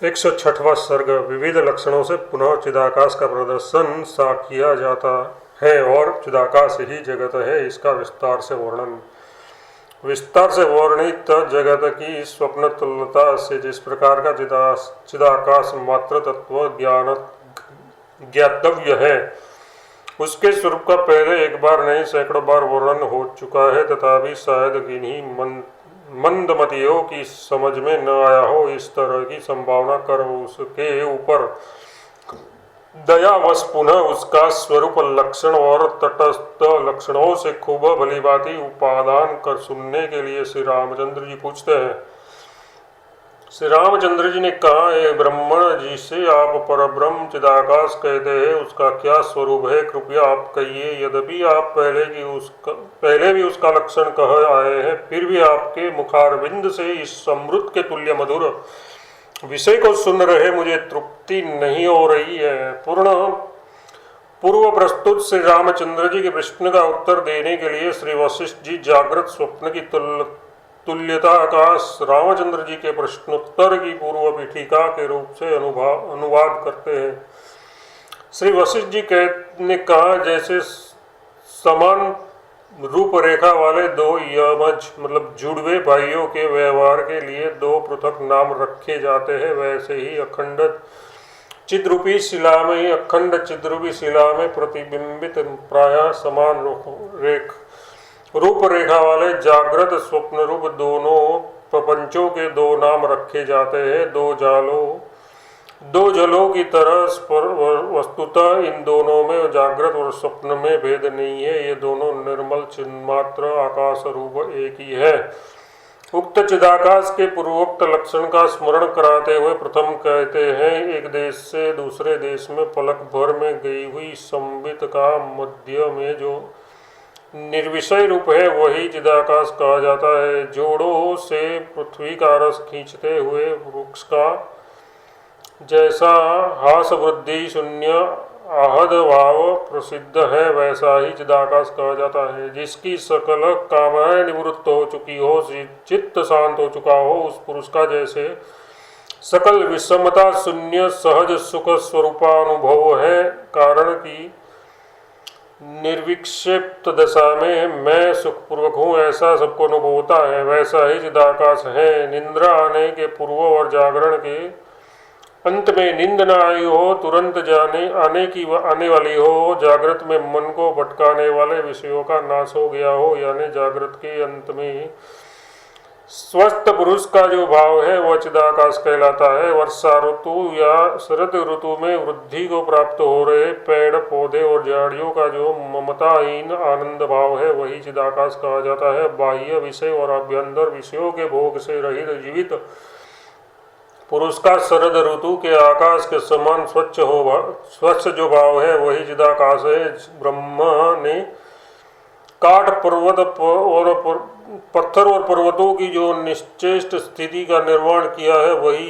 106वां सर्ग। विविध लक्षणों से पुनः चिदाकाश का प्रदर्शन सा किया जाता है और चिदाकाश ही जगत है, इसका विस्तार से वर्णित जगत की स्वप्न तुल्यता से जिस प्रकार का चिदाकाश मात्र तत्व ज्ञातव्य है, उसके स्वरूप का पहले एक बार नहीं सैकड़ों बार वर्णन हो चुका है, तथापि शायद किन्हीं मंदमतियों की समझ में न आया हो। इस तरह की संभावना कर उसके ऊपर दयावश पुनः उसका स्वरूप लक्षण और तटस्थ लक्षणों से खूब भलीभांति उपादान कर सुनने के लिए श्री रामचंद्र जी पूछते हैं। श्री रामचंद्र जी ने कहा, हे ब्राह्मण, जिसे आप परब्रह्म चिदाकाश कहते हैं, उसका क्या स्वरूप है, कृपया आप कहिए। यद्यपि आप पहले भी उसका लक्षण कह आए हैं, फिर भी आपके मुखारविंद से इस अमृत के तुल्य मधुर विषय को सुन रहे मुझे तृप्ति नहीं हो रही है। पूर्व प्रस्तुत श्री रामचंद्र जी के प्रश्न का उत्तर देने के लिए श्री वशिष्ठ जी जागृत स्वप्न की तुल्यता का रामचंद्र जी के प्रश्नोत्तर की पूर्व पीठिका के रूप से अनुवाद करते हैं। श्री वशिष्ठ जी ने कहा, जैसे समान रूपरेखा वाले दो यमज मतलब जुड़वे भाइयों के व्यवहार के लिए दो पृथक नाम रखे जाते हैं, वैसे ही अखंड चिद्रूपी शिला में प्रतिबिंबित प्रायः समान रूपरेखा वाले जागृत स्वप्न रूप दोनों प्रपंचों के दो नाम रखे जाते हैं। दो जलों की तरह वस्तुतः इन दोनों में जागृत और स्वप्न में भेद नहीं है, ये दोनों निर्मल चिन्मात्र आकाश रूप एक ही है। उक्त चिदाकाश के पूर्वोक्त लक्षण का स्मरण कराते हुए प्रथम कहते हैं, एक देश से दूसरे देश में पलक भर में गई हुई संबित का मध्य में जो निर्विषय रूप है, वही चिदाकाश कहा जाता है। जोड़ों से पृथ्वी का रस खींचते हुए वृक्ष का जैसा हास वृद्धि शून्य आहद भाव प्रसिद्ध है, वैसा ही चिदाकाश कहा जाता है। जिसकी सकल कामनाएं निवृत्त हो चुकी हो, चित्त शांत हो चुका हो, उस पुरुष का जैसे सकल विषमता शून्य सहज सुख स्वरूपानुभव है, कारण की निर्विक्षिप्त दशा में मैं सुखपूर्वक हूँ ऐसा सबको अनुभव होता है, वैसा ही चिदाकाश है। निंद्रा आने के पूर्व और जागरण के अंत में नींद न आई हो, तुरंत आने वाली हो, जागृत में मन को भटकाने वाले विषयों का नाश हो गया हो, यानी जागृत के अंत में स्वस्थ पुरुष का जो भाव है वह चिदाकाश कहलाता है। वर्षा ऋतु या शरद ऋतु में वृद्धि को प्राप्त हो रहे पेड़ पौधे और झाड़ियों का जो ममताहीन आनंद भाव है, वही चिदाकाश कहा जाता है। बाह्य विषय और आभ्यंतर विषयों के भोग से रहित जीवित पुरुष का शरद ऋतु के आकाश के समान स्वच्छ जो भाव है, वही चिदाकाश है। ब्रह्मा ने काठ पर्वत और पत्थर और पर्वतों की जो निश्चेष्ट स्थिति का निर्माण किया है, वही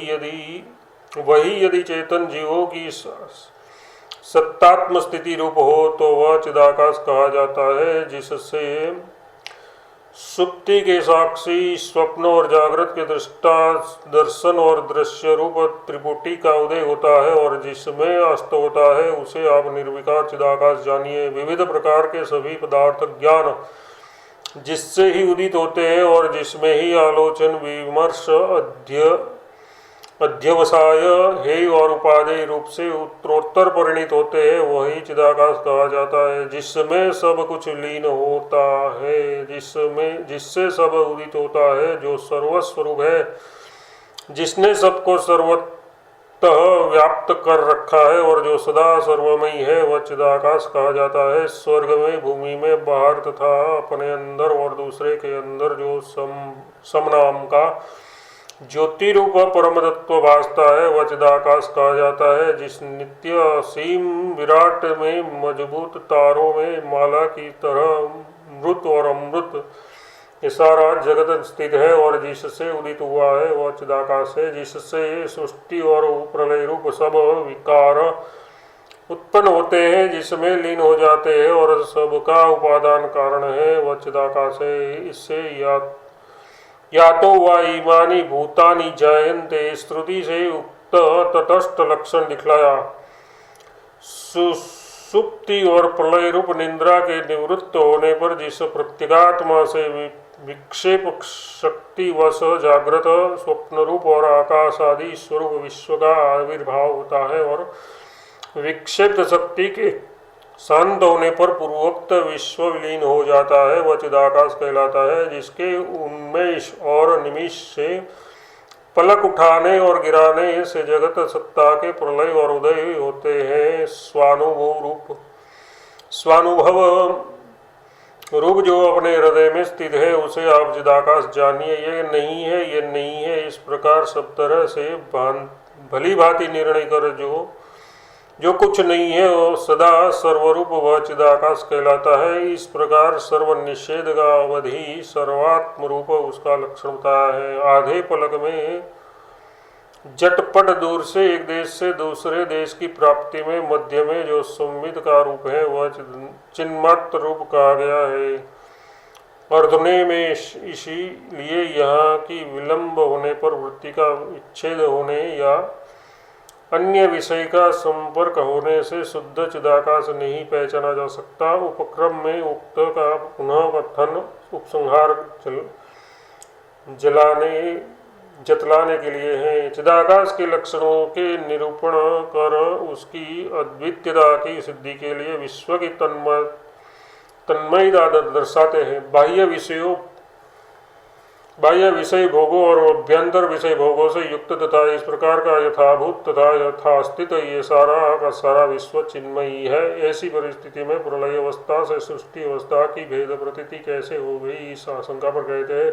यदि चेतन जीवों की सत्तात्म स्थिति रूप हो, तो वह चिदाकाश कहा जाता है। जिससे सुप्ति के साक्षी स्वप्न और जागृत के दृष्टा दर्शन और दृश्य रूप त्रिपुटी का उदय होता है, और जिसमें अस्त होता है, उसे आप निर्विकार चिदाकाश जानिए। विविध प्रकार के सभी पदार्थ ज्ञान जिससे ही उदित होते हैं और जिसमें ही आलोचन विमर्श अध्यवसाय हेय और उपादेय रूप से उत्तरोत्तर परिणित होते हैं, वही चिदाकाश कहा जाता है। जिसमें सब कुछ लीन होता है, जिससे सब उदित होता है, जो सर्वस्वरूप है, जिसने सबको सर्वतः व्याप्त कर रखा है और जो सदा सर्वमयी है, वह चिदाकाश कहा जाता है। स्वर्ग में, भूमि में, बाहर तथा अपने अंदर और दूसरे के अंदर जो समनाम का ज्योति रूप परम तत्व भासता है, वह चिदाकाश कहा जाता है। जिस नित्य असीम विराट में मजबूत तारों में माला की तरह मृत और अमृत ये सारा जगत स्थित है और जिससे उदित हुआ है, वह चिदाकाश है। जिससे सृष्टि और प्रलय रूप सब विकार उत्पन्न होते हैं, जिसमें लीन हो जाते हैं और सबका उपादान कारण है, वह चिदाकाश है। इससे या तो वा इमानी भूतानि जायन्ते, श्रुति से उक्त तटस्थ लक्षण दिखलाया। सुप्ति और प्रलय रूप निद्रा के निवृत्त होने पर जिस प्रत्यगात्मा से विक्षेप शक्ति वश जागृत स्वप्न रूप और आकाश आदि स्वरूप विश्व का आविर्भाव होता है और विक्षिप्त शक्ति के शांत होने पर पूर्वोक्त विश्व विलीन हो जाता है, वह चिदाकाश कहलाता है। जिसके उन्मेष और निमिष से पलक उठाने और गिराने से जगत सत्ता के प्रलय और उदय होते हैं। स्वानुभव रूप जो अपने हृदय में स्थित है उसे आप चिदाकाश जानिए। ये नहीं है, ये नहीं है, इस प्रकार सब तरह से भली भांति निर्णय कर जो कुछ नहीं है वो सदा सर्वरूप वह चिदाकाश कहलाता है। इस प्रकार सर्वनिषेध का अवधि सर्वात्म रूप उसका लक्षण बताया है। आधे पलक में झटपट दूर से एक देश से दूसरे देश की प्राप्ति में मध्य में जो संविद का रूप है वह चिन्मात्र रूप कहा गया है। अर्धने में इसीलिए यहाँ की विलंब होने पर वृत्ति का विच्छेद होने या अन्य विषय का संपर्क होने से शुद्ध चिदाकाश नहीं पहचाना जा सकता। उपक्रम में उक्त का पुनः कथन उपसंहार जतलाने के लिए है। चिदाकाश के लक्षणों के निरूपण कर उसकी अद्वितीयता की सिद्धि के लिए विश्व की तन्मयता दर्शाते हैं। बाह्य विषय भोगों और अभ्यंतर विषय भोगों से युक्त तथा इस प्रकार का यथाभूत तथा यथास्थित ये सारा का सारा विश्व चिन्मयी है। ऐसी परिस्थिति में प्रलय अवस्था से सृष्टि अवस्था की भेद प्रतीति कैसे हो गई, इस आशंका पर कहते हैं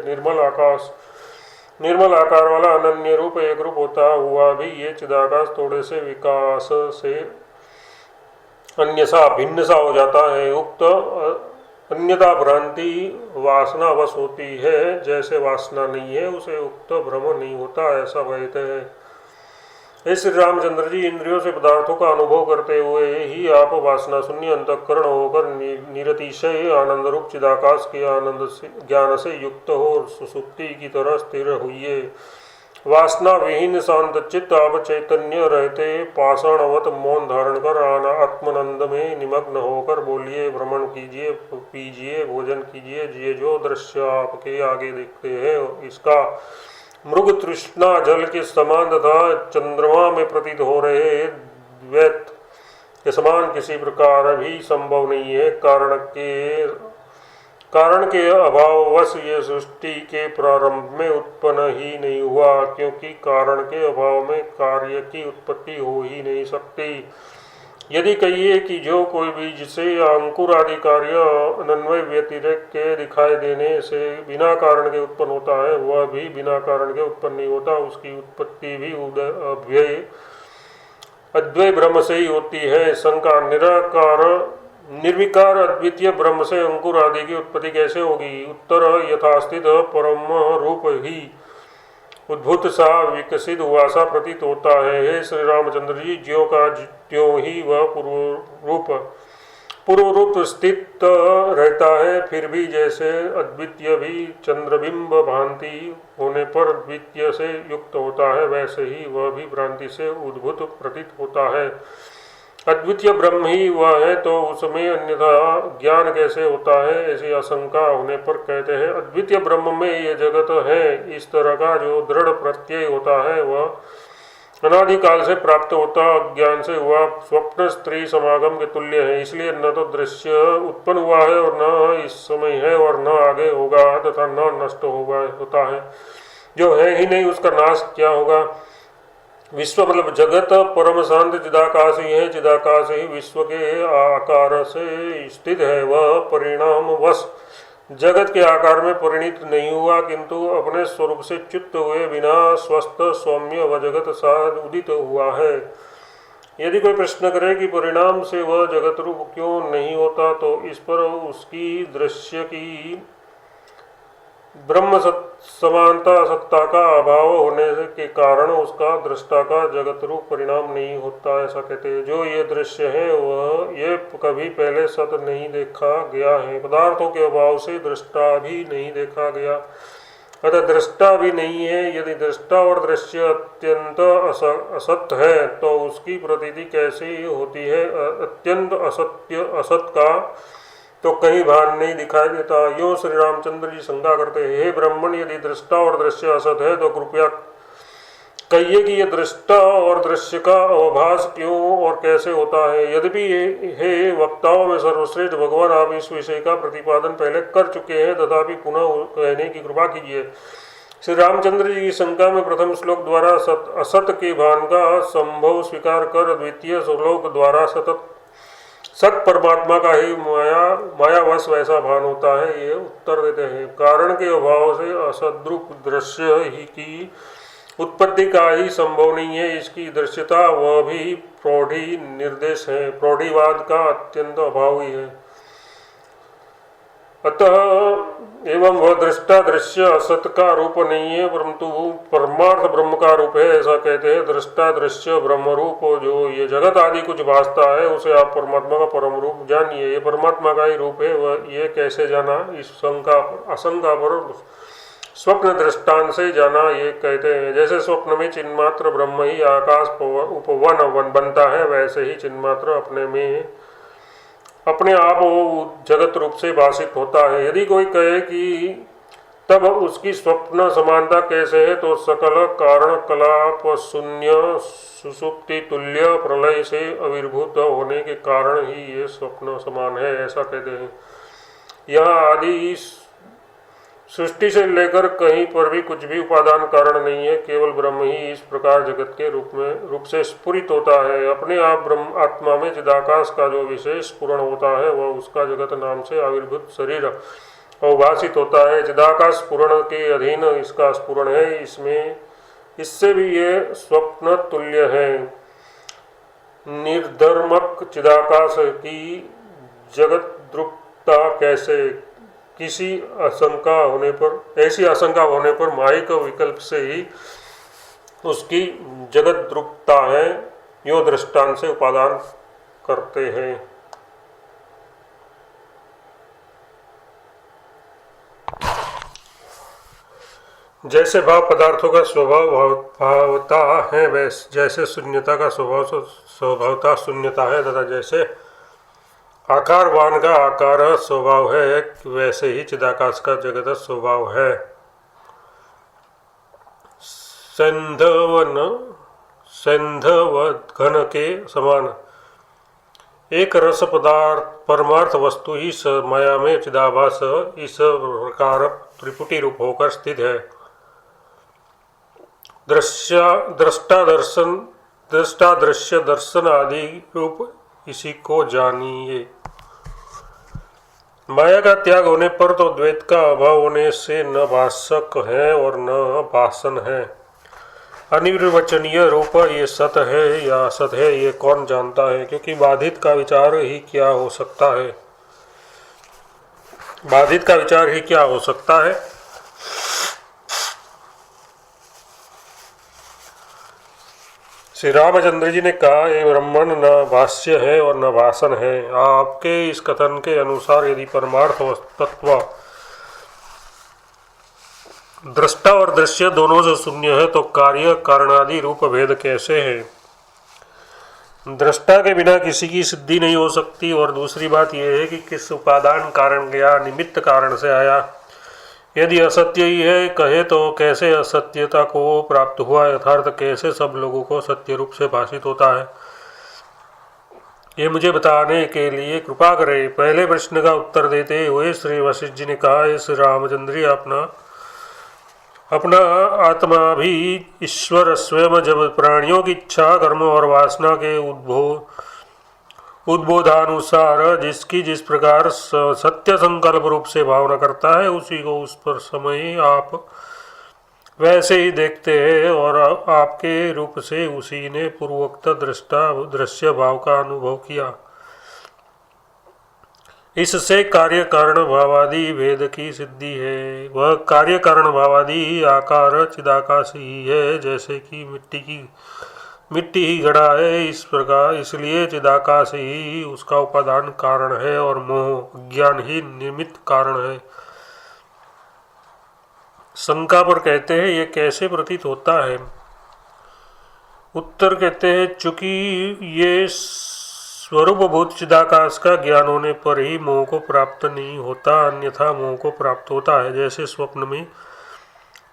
निर्मल आकार वाला अनन्य रूप एक रूप होता हुआ भी ये चिदाकाश थोड़े से विकास से अन्य सा भिन्न सा हो जाता है। उक्त अन्यथा भ्रांति वासना वश होती है। जैसे वासना नहीं है उसे उक्त भ्रम नहीं होता, ऐसा कहते हैं। हे श्री रामचंद्र जी, इंद्रियों से पदार्थों का अनुभव करते हुए ही आप वासना शून्य अंतःकरण होकर निरतिशय आनंद रूप चिदाकाश के आनंद से ज्ञान से युक्त हो सुसुप्ति की तरह स्थिर हुई। वासना विहीन शांत चित्त आप चैतन्य रहते पाषाणवत मौन धारण कर आत्मानंद में निमग्न होकर बोलिए, भ्रमण कीजिए, पीजिए, भोजन कीजिए। ये जो दृश्य आपके आगे देखते हैं इसका मृग तृष्णा जल के समान तथा चंद्रमा में प्रतीत हो रहे द्वैत के समान किसी प्रकार भी संभव नहीं है। कारण के अभाववश ये सृष्टि के प्रारंभ में उत्पन्न ही नहीं हुआ, क्योंकि कारण के अभाव में कार्य की उत्पत्ति हो ही नहीं सकती। यदि कहिए कि जो कोई बीज से अंकुर आदि कार्य अनन्वय व्यतिरेक के दिखाई देने से बिना कारण के उत्पन्न होता है, वह भी बिना कारण के उत्पन्न नहीं होता। उसकी उत्पत्ति भी अद्वय ब्रह्म से ही होती है। शंका, निर्विकार अद्वितीय ब्रह्म से अंकुर आदि की उत्पत्ति कैसे होगी? उत्तर, यथास्थित परम रूप ही उद्भूत सा विकसित हुआ सा प्रतीत होता है। हे श्री रामचंद्र जी, ज्यों का त्यों ही वह पूर्व रूप स्थित रहता है, फिर भी जैसे अद्वितीय भी चंद्रबिंब भ्रांति होने पर द्वितीय से युक्त होता है, वैसे ही वह भी भ्रांति से उद्भूत प्रतीत होता है। अद्वितीय ब्रह्म ही वह है तो उसमें अन्यथा ज्ञान कैसे होता है? ऐसी आशंका होने पर कहते हैं, अद्वितीय ब्रह्म में ये जगत है। इस तरह का जो दृढ़ प्रत्यय होता है वह अनादिकाल से प्राप्त होता ज्ञान से हुआ स्वप्न स्त्री समागम के तुल्य है। इसलिए न तो दृश्य उत्पन्न हुआ है और न इस समय है और न आगे होगा तथा न नष्ट होता है। जो है ही नहीं उसका नाश क्या होगा? विश्व मतलब जगत परम शांत चिदाकाश ही है। चिदाकाश ही विश्व के आकार से स्थित है। वह परिणाम वश जगत के आकार में परिणित नहीं हुआ, किंतु अपने स्वरूप से च्युत हुए बिना स्वस्थ सौम्य व जगत सा उदित हुआ है। यदि कोई प्रश्न करे कि परिणाम से वह जगत रूप क्यों नहीं होता, तो इस पर उसकी दृश्य की ब्रह्म समानता सत्ता का अभाव होने के कारण उसका दृष्टा का जगत रूप परिणाम नहीं होता, ऐसा कहते हैं। जो ये दृश्य है वह ये कभी पहले सत नहीं देखा गया है। पदार्थों के अभाव से दृष्टा भी नहीं देखा गया। अतः दृष्टा भी नहीं है। यदि दृष्टा और दृश्य अत्यंत असत है तो उसकी प्रतीति कैसी होती है? अत्यंत असत का तो कहीं भान नहीं दिखाई देता। यूँ श्री रामचंद्र जी शंका करते हैं, हे ब्राह्मण, यदि दृष्टा और दृश्य असत है तो कृपया कहिए कि यह दृष्टा और दृश्य का अवभास क्यों और कैसे होता है? यद्यपि हे वक्ताओं में सर्वश्रेष्ठ भगवान, आप इस विषय का प्रतिपादन पहले कर चुके हैं, तथापि पुनः कहने की कृपा कीजिए। श्री रामचंद्र जी की शंका में प्रथम श्लोक द्वारा असत के भान का संभव स्वीकार कर द्वितीय श्लोक द्वारा सत परमात्मा का ही मायावश वैसा भान होता है, ये उत्तर देते हैं। कारण के अभाव से असद्रूप दृश्य ही की उत्पत्ति का ही संभव नहीं है। इसकी दृश्यता वह भी प्रौढ़ी निर्देश है, प्रौढ़ीवाद का अत्यंत अभाव ही है। अतः एवं वह दृष्टा दृश्य असत का रूप नहीं है, परंतु परमार्थ ब्रह्म का रूप है, ऐसा कहते हैं। दृष्टा दृश्य ब्रह्म रूप, जो ये जगत आदि कुछ भासता है उसे आप परमात्मा का परम रूप जानिए। ये परमात्मा का ही रूप है, वह ये कैसे जाना? इस आशंका पर स्वप्न दृष्टांत से जाना, ये कहते हैं। जैसे स्वप्न में चिन्मात्र ब्रह्म ही आकाश उपवन बनता है, वैसे ही चिन्मात्र अपने आप वो जगत रूप से भाषित होता है। यदि कोई कहे कि तब उसकी स्वप्न समानता कैसे है, तो सकल कारण कलाप शून्य सुसुप्ति तुल्य प्रलय से आविर्भूत होने के कारण ही ये स्वप्न समान है, ऐसा कहते हैं। यहाँ आदि सृष्टि से लेकर कहीं पर भी कुछ भी उपादान कारण नहीं है, केवल ब्रह्म ही इस प्रकार जगत के रूप से स्फुरित होता है। अपने आप ब्रह्म आत्मा में चिदाकाश का जो विशेष स्फुरण होता है, वह उसका जगत नाम से आविर्भूत शरीर अवभाषित होता है। चिदाकाश स्फुरण के अधीन इसका स्फुरण है, इससे भी ये स्वप्न तुल्य है। निर्धर्मक चिदाकाश की जगत द्रुपता कैसे? किसी ऐसी आशंका होने पर मायिक विकल्प से ही उसकी जगत द्रुपता है, यो दृष्टांत से उपादान करते हैं। जैसे भाव पदार्थों का स्वभाव भावता है, वैसे जैसे शून्यता का स्वभावता शून्यता है, तथा जैसे आकारवान का आकार स्वभाव है, वैसे ही चिदाकाश का जगत स्वभाव है। सैंधव घन के समान एक रस पदार्थ परमार्थ वस्तु ही माया में चिदाभास इस प्रकार त्रिपुटी रूप होकर स्थित है। दृष्टा दृश्य दर्शन आदि रूप इसी को जानिए। माया का त्याग होने पर तो द्वैत का अभाव होने से न भाषक है और न भाषण है। अनिर्वचनीय रूप ये सत है या असत है, ये कौन जानता है? क्योंकि बाधित का विचार ही क्या हो सकता है? बाधित का विचार ही क्या हो सकता है? श्री रामचंद्र जी ने कहा, ये ब्राह्मण न भाष्य है और न भाषण है। आपके इस कथन के अनुसार यदि परमार्थ तत्व दृष्टा और दृश्य दोनों से शून्य है, तो कार्य कारणादि रूप भेद कैसे है? दृष्टा के बिना किसी की सिद्धि नहीं हो सकती। और दूसरी बात यह है कि किस उपादान कारण या निमित्त कारण से आया। यदि असत्य ही है कहे तो कैसे असत्यता को प्राप्त हुआ? यथार्थ कैसे सब लोगों को सत्य रूप से भाषित होता है, ये मुझे बताने के लिए कृपा करें। पहले प्रश्न का उत्तर देते हुए श्री वशिष्ठ जी ने कहा, श्री रामचंद्र जी अपना आत्मा भी ईश्वर स्वयं जब प्राणियों की इच्छा कर्म और वासना के उद्बोधानुसार जिसकी जिस प्रकार सत्य संकल्प रूप से भावना करता है, उसी को उस पर समय आप वैसे ही देखते हैं। और आपके रूप से उसी ने पूर्वोक्त दृश्य भाव का अनुभव किया। इससे कार्य कारण भावादि भेद की सिद्धि है। वह कार्य कारण भावादि आकार चिदाकाश ही है, जैसे कि मिट्टी ही घड़ा है, इस प्रकार इसलिए चिदाकाश ही उसका उपादान कारण है और मोह ज्ञान ही निमित्त कारण है। शंका पर कहते हैं ये कैसे प्रतीत होता है। उत्तर कहते हैं चूंकि ये स्वरूपभूत चिदाकाश का ज्ञान होने पर ही मोह को प्राप्त नहीं होता, अन्यथा मोह को प्राप्त होता है। जैसे स्वप्न में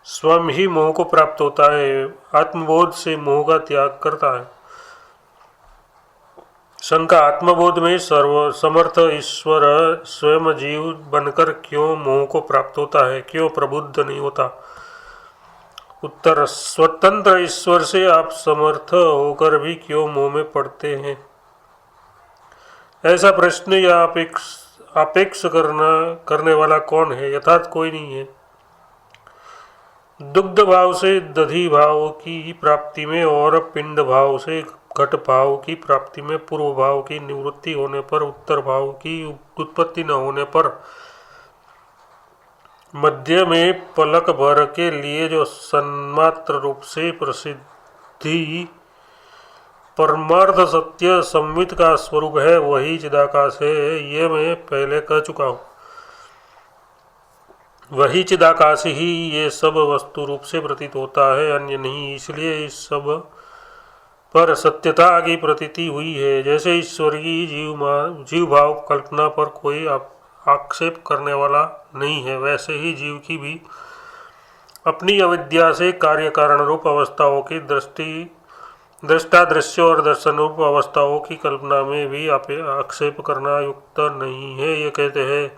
स्वयं ही मोह को प्राप्त होता है, आत्मबोध से मोह का त्याग करता है। शंका, आत्मबोध में सर्व समर्थ ईश्वर स्वयं जीव बनकर क्यों मोह को प्राप्त होता है, क्यों प्रबुद्ध नहीं होता। उत्तर, स्वतंत्र ईश्वर से आप समर्थ होकर भी क्यों मोह में पड़ते हैं। ऐसा प्रश्न या अपेक्ष करने वाला कौन है, यथार्थ कोई नहीं है। दुग्ध भाव से दधि भाव की प्राप्ति में और पिंड भाव से घट भाव की प्राप्ति में पूर्व भाव की निवृत्ति होने पर, उत्तर भाव की उत्पत्ति न होने पर, मध्य में पलक भर के लिए जो सन्मात्र रूप से प्रसिद्धि परमार्थ सत्य संवित का स्वरूप है वही चिदाकाश है, ये मैं पहले कह चुका हूँ। वही चिदाकाश ही ये सब वस्तु रूप से प्रतीत होता है, अन्य नहीं। इसलिए इस सब पर सत्यता की प्रतीति हुई है। जैसे ईश्वर की जीव भाव कल्पना पर कोई आक्षेप करने वाला नहीं है, वैसे ही जीव की भी अपनी अविद्या से कार्य कारण रूप अवस्थाओं की दृष्टा दृश्य और दर्शन रूप अवस्थाओं की कल्पना में भी आक्षेप करना युक्त नहीं है। ये कहते हैं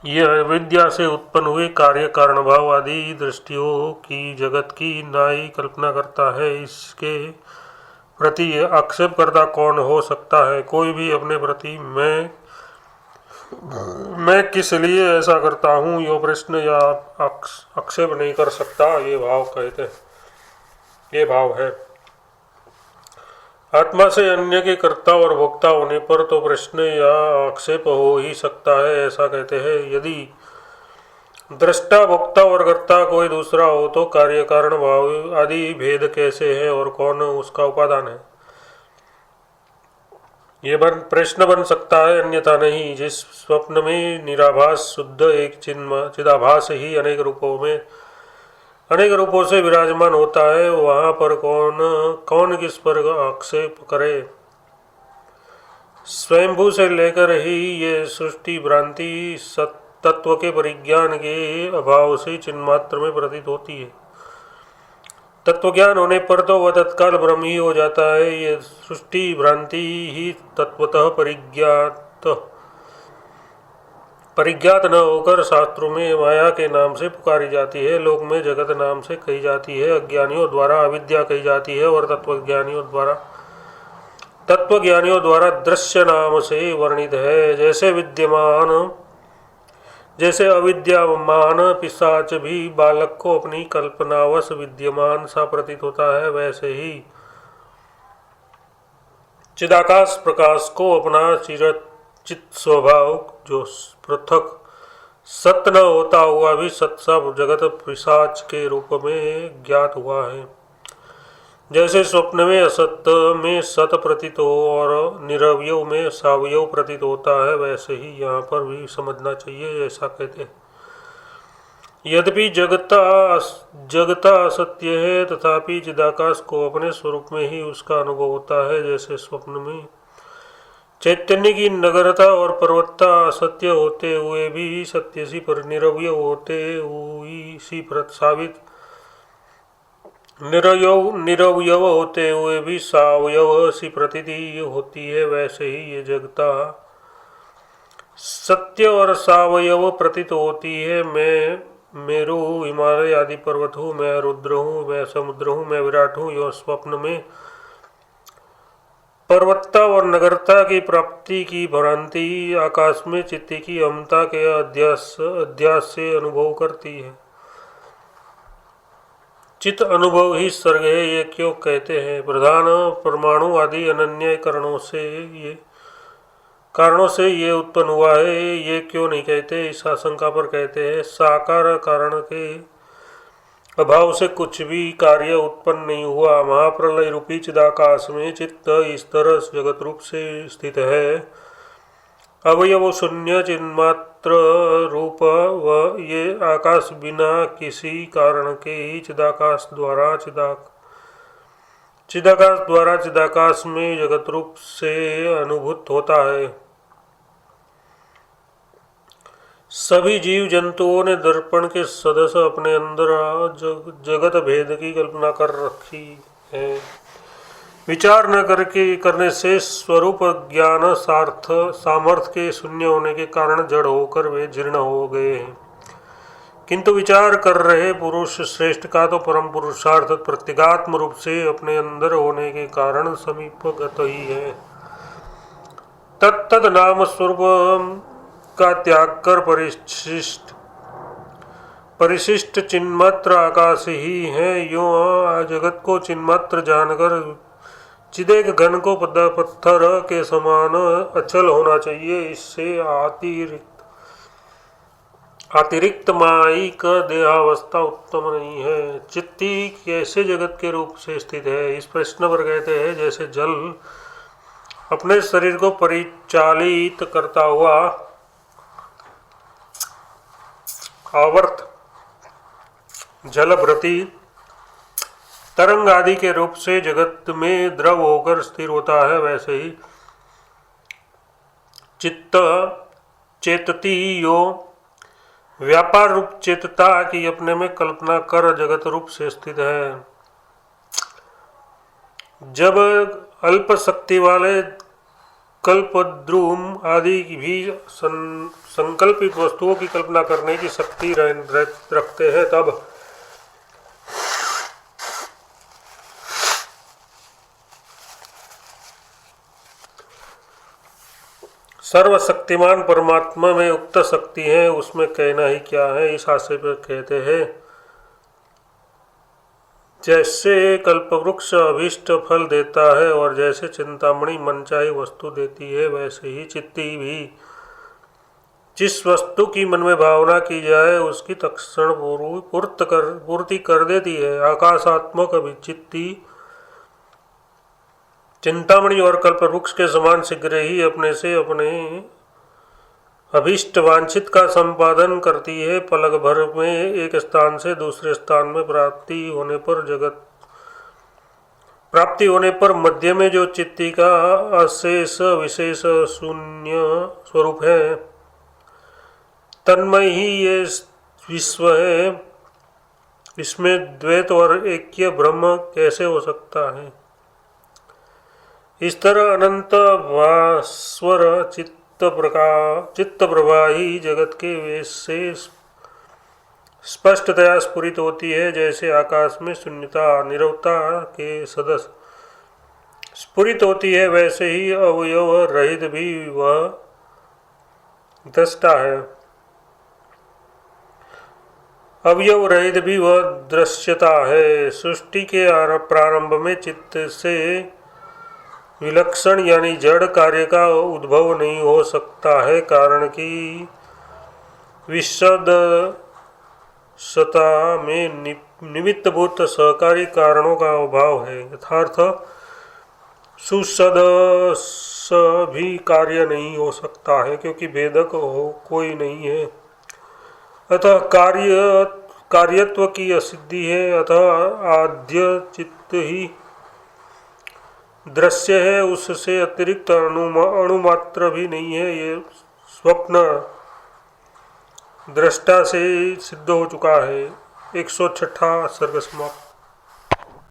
यह अविद्या से उत्पन्न हुए कार्य कारण भाव आदि दृष्टियों की जगत की नाई कल्पना करता है। इसके प्रति आक्षेप करता कौन हो सकता है। कोई भी अपने प्रति मैं किस लिए ऐसा करता हूँ यो प्रश्न या आक्षेप नहीं कर सकता। ये भाव कहते हैं, ये भाव है। आत्मा से अन्य के कर्ता और भोक्ता होने पर तो प्रश्न या आक्षेप हो ही सकता है, ऐसा कहते हैं। यदि दृष्टा भोक्ता और कर्ता कोई दूसरा हो तो कार्य कारण भाव आदि भेद कैसे है और कौन उसका उपादान है, ये प्रश्न बन सकता है, अन्यथा नहीं। जिस स्वप्न में निराभास शुद्ध एक चिदाभास ही अनेक रूपों से विराजमान होता है, वहां पर कौन किस पर आक्षेप करे। स्वयंभू से लेकर ही ये सृष्टि भ्रांति तत्व के परिज्ञान के अभाव से चिन्मात्र में प्रतीत होती है। तत्वज्ञान होने पर तो वह तत्काल ब्रह्म ही हो जाता है। ये सृष्टि भ्रांति ही तत्वतः परिज्ञात न होकर शास्त्रों में माया के नाम से पुकारी जाती है, लोक में जगत नाम से कही जाती है, अज्ञानियों द्वारा अविद्या कही जाती है और तत्वज्ञानियों द्वारा दृश्य नाम से वर्णित है। जैसे अविद्यमान पिशाच भी बालक को अपनी कल्पनावश विद्यमान सा प्रतीत होता है, वैसे ही चिदाकाश प्रकाश को अपना चित स्वभाव जो पृथक सत्य न होता हुआ भी सत्सा जगत पिशाच के रूप में ज्ञात हुआ है। जैसे स्वप्न में असत्य में सत प्रतीत हो और निरवयव में सावयव प्रतीत होता है, वैसे ही यहाँ पर भी समझना चाहिए, ऐसा कहते हैं। यद्यपि जगता असत्य है, तथापि चिदाकाश को अपने स्वरूप में ही उसका अनुभव होता है। जैसे स्वप्न में चैतन्य की नगरता और पर्वतता असत्य होते हुए भी सत्य सी पर निरवयव होते हुई सी साबित निरवयव होते हुए भी सावयव सी प्रतीति होती है, वैसे ही ये जगता सत्य और सावयव प्रतीत होती है। मैं मेरु हिमालय आदि पर्वत हूँ, मैं रुद्र हूँ, मैं समुद्र हूँ, मैं विराट हूँ। यह स्वप्न में पर्वतता और नगरता की प्राप्ति की भ्रांति आकाश में चित्त की अमता के अध्यास से अनुभव करती है। चित्त अनुभव ही सर्ग है, ये क्यों कहते हैं। प्रधान परमाणु आदि अनन्य कारणों से ये उत्पन्न हुआ है, ये क्यों नहीं कहते। इस आशंका पर कहते हैं साकार कारण के अभाव से कुछ भी कार्य उत्पन्न नहीं हुआ। महाप्रलय रूपी चिदाकाश में चित्त इस तरह जगत रूप से स्थित है। अवयव शून्य चिन्मात्र नक्षत्र रूप व ये आकाश बिना किसी कारण के ही चिदाकाश द्वारा चिदाकाश में जगत रूप से अनुभूत होता है। सभी जीव जंतुओं ने दर्पण के सदस्य अपने अंदर जगत भेद की कल्पना कर रखी है। विचार न करने से स्वरूप ज्ञान सामर्थ्य के शून्य होने के कारण जड़ होकर वे जीर्ण हो गए हैं। किंतु विचार कर रहे पुरुष श्रेष्ठ का तो परम पुरुषार्थ प्रत्यगात्म रूप से अपने अंदर होने के कारण समीपगत ही है। तत्त नाम स्वरूप का त्याग कर परिशिष्ट चिन्मात्र आकाश ही है। यूं जगत को चिन्मात्र जानकर चिदेक घन को पत्थर के समान अचल होना चाहिए। इससे अतिरिक्त मायिक देहावस्था उत्तम नहीं है। चित्ती कैसे जगत के रूप से स्थित है, इस प्रश्न पर कहते हैं जैसे जल अपने शरीर को परिचालित करता हुआ आवर्त जलभृति तरंग आदि के रूप से जगत में द्रव होकर स्थिर होता है, वैसे ही चित्त चेतती यो व्यापार रूप चेतता की अपने में कल्पना कर जगत रूप से स्थित है। जब अल्प शक्ति वाले कल्पद्रुम आदि भी संकल्पित वस्तुओं की कल्पना करने की शक्ति रखते हैं, तब सर्वशक्तिमान परमात्मा में उक्त शक्ति है, उसमें कहना ही क्या है। इस आशय पर कहते हैं जैसे कल्पवृक्ष अभीष्ट फल देता है और जैसे चिंतामणि मनचाही वस्तु देती है, वैसे ही चित्ती भी जिस वस्तु की मन में भावना की जाए उसकी तत्क्षण पूर्ति कर देती है। आकाशात्मक चित्ती चिंतामणि और कल्पवृक्ष के समान शीघ्र ही अपने से अपने अभीष्ट वांछित का संपादन करती है। पलक भर में एक स्थान से दूसरे स्थान में प्राप्ति होने पर मध्य में जो चित्ती का अशेष विशेष शून्य स्वरूप है, तन्मय ही ये विश्व है। इसमें द्वैत और ऐक्य ब्रह्म कैसे हो सकता है। इस तरह अनंत भास्वर चित्त प्रवाही जगत के वेश से स्पष्टतया स्फुरित होती है, जैसे आकाश में शून्यता निरवता के सदस्य स्फुरित होती है, वैसे ही अवयव रहित भी वह दृष्टा है। अवयव रहित भी वह दृश्यता है। सृष्टि के प्रारंभ में चित्त से विलक्षण यानी जड़ कार्य का उद्भव नहीं हो सकता है, कारण कि विशद सता में निमित्तभूत सहकारी कारणों का अभाव है। यथार्थ सुसदस भी कार्य नहीं हो सकता है, क्योंकि भेदक कोई नहीं है। अतः कार्यत्व की असिद्धि है। अतः आद्य चित्त ही दृश्य है, उससे अतिरिक्त अणुमात्र भी नहीं है। ये स्वप्न दृष्टा से सिद्ध हो चुका है। 106वां सर्ग समाप्त।